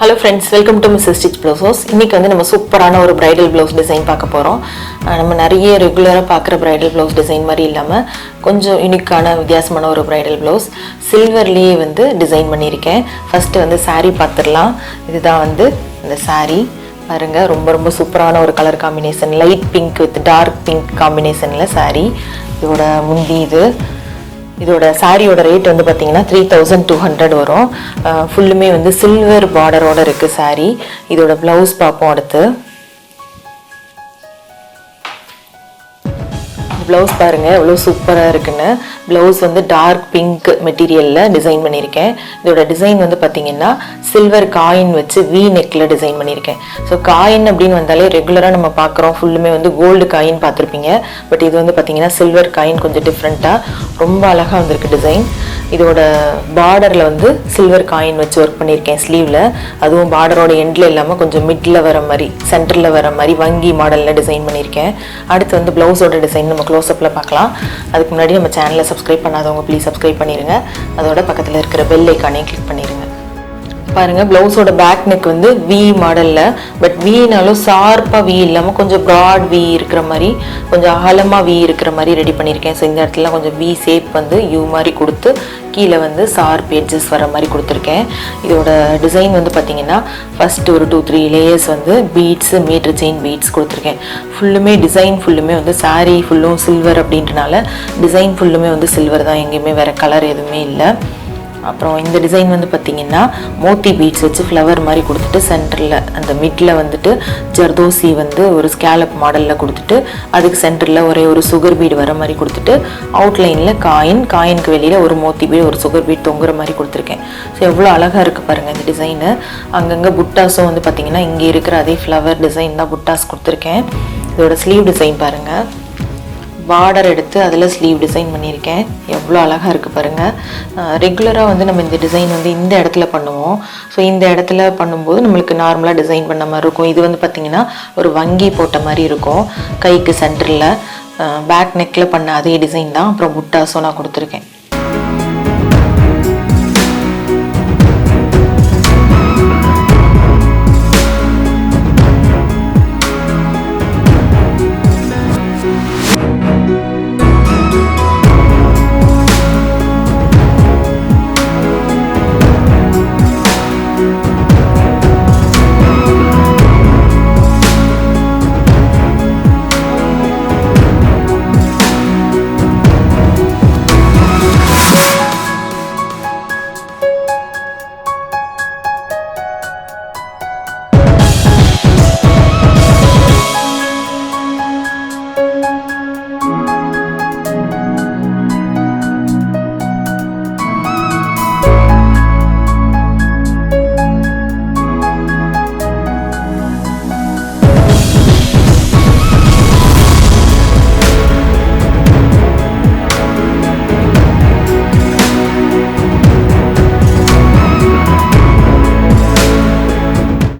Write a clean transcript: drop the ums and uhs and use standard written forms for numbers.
Hello friends, welcome to Mrs. Stitch Blouse. இன்னைக்கு வந்து நம்ம சூப்பரான ஒரு bridal blouse டிசைன் பார்க்க போறோம். நம்ம நிறைய ரெகுலரா பார்க்குற bridal blouse டிசைன் மாதிரி இல்லாம கொஞ்சம் யூனிக்கான வித்தியாசமான ஒரு bridal blouse சில்வர்லயே வந்து டிசைன் பண்ணியிருக்கேன். ஃபர்ஸ்ட் வந்து saree பார்த்துடலாம். இதுதான் வந்து இந்த saree பாருங்க, ரொம்ப சூப்பரான ஒரு colour combination, light pink with dark pink காம்பினேஷன்ல saree. இதோட முந்தி இதோட சாரியோட ரேட் வந்து பார்த்தீங்கன்னா 3200 வரும். ஃபுல்லுமே வந்து சில்வர் பார்டரோட இருக்கு சாரி. இதோட பிளவுஸ் பார்ப்போம் அடுத்து. ப்ளவுஸ் பாருங்க எவ்வளோ சூப்பராக இருக்குன்னு. ப்ளவுஸ் வந்து டார்க் பிங்க் மெட்டீரியலில் டிசைன் பண்ணியிருக்கேன். இதோட டிசைன் வந்து பார்த்தீங்கன்னா சில்வர் காயின் வச்சு வி நெக்கில் டிசைன் பண்ணியிருக்கேன். ஸோ காயின் அப்படின்னு வந்தாலே ரெகுலராக நம்ம பார்க்குறோம் ஃபுல்லுமே வந்து கோல்டு காயின் பார்த்துருப்பீங்க. பட் இது வந்து பார்த்தீங்கன்னா சில்வர் காயின் கொஞ்சம் டிஃப்ரெண்ட்டாக ரொம்ப அழகாக வந்திருக்கு டிசைன். இதோட பார்டரில் வந்து சில்வர் காயின் வச்சு ஒர்க் பண்ணியிருக்கேன் ஸ்லீவில். அதுவும் பார்டரோட எண்டில் இல்லாமல் கொஞ்சம் மிடில் வர மாதிரி சென்டரில் வர மாதிரி வங்கி மாடலில் டிசைன் பண்ணியிருக்கேன். அடுத்து வந்து ப்ளவுஸோட டிசைன் நம்ம க்ளோஸ்அப்பில் பார்க்கலாம். அதுக்கு முன்னாடி நம்ம சேனலை சப்ஸ்கிரைப் பண்ணாதவங்க ப்ளீஸ் சப்ஸ்கிரைப் பண்ணிடுங்க. அதோட பக்கத்தில் இருக்கிற பெல் ஐக்கானையும் கிளிக் பண்ணிடுங்க. பாருங்கள், ப்ளவுஸோட பேக் நெக் வந்து வி மாடலில், பட் வீனாலும் ஷார்ப்பாக வி இல்லாமல் கொஞ்சம் ப்ராட் வி இருக்கிற மாதிரி, கொஞ்சம் அகலமாக வி இருக்கிற மாதிரி ரெடி பண்ணியிருக்கேன். ஸோ இந்த இடத்துல கொஞ்சம் வி ஷேப் வந்து யூ மாதிரி கொடுத்து கீழே வந்து ஷார்ப் எட்ஜஸ் வர மாதிரி கொடுத்துருக்கேன். இதோட டிசைன் வந்து பார்த்தீங்கன்னா ஃபஸ்ட்டு ஒரு 2-3 லேயர்ஸ் வந்து பீட்ஸு மீட்ரு செயின் பீட்ஸ் கொடுத்துருக்கேன். ஃபுல்லுமே டிசைன் ஃபுல்லுமே வந்து சாரீ ஃபுல்லும் சில்வர் அப்படின்றனால டிசைன் ஃபுல்லுமே வந்து சில்வர் தான், எங்கேயுமே வேறு கலர் எதுவுமே இல்லை. அப்புறம் இந்த டிசைன் வந்து பார்த்திங்கன்னா மோத்தி பீட்ஸ் வச்சு ஃப்ளவர் மாதிரி கொடுத்துட்டு சென்டரில் அந்த மிடில் வந்துட்டு ஜர்தோசி வந்து ஒரு ஸ்கேலப் மாடலில் கொடுத்துட்டு அதுக்கு சென்டரில் ஒரே ஒரு சுகர் பீடு வர மாதிரி கொடுத்துட்டு அவுட்லைனில் காயினுக்கு வெளியில் ஒரு மோத்தி பீடு ஒரு சுகர் பீட் தொங்குற மாதிரி கொடுத்துருக்கேன். ஸோ எவ்வளோ அழகாக இருக்குது பாருங்கள் இந்த டிசைனு. அங்கங்கே புட்டாஸும் வந்து பார்த்திங்கன்னா இங்கே இருக்கிற அதே ஃப்ளவர் டிசைன் தான் புட்டாஸ் கொடுத்துருக்கேன். இதோட ஸ்லீவ் டிசைன் பாருங்கள், பார்டர் எடுத்து அதில் ஸ்லீவ் டிசைன் பண்ணியிருக்கேன். எவ்வளோ அழகாக இருக்குது பாருங்கள். ரெகுலராக வந்து நம்ம இந்த டிசைன் வந்து இந்த இடத்துல பண்ணுவோம். ஸோ இந்த இடத்துல பண்ணும்போது நம்மளுக்கு நார்மலாக டிசைன் பண்ண மாதிரி இருக்கும். இது வந்து பார்த்திங்கன்னா ஒரு வங்கி போட்ட மாதிரி இருக்கும். கைக்கு சென்டரில் பேக் நெக்கில் பண்ண அதே டிசைன் தான். அப்புறம் புட்டாஸும் நான் கொடுத்துருக்கேன்.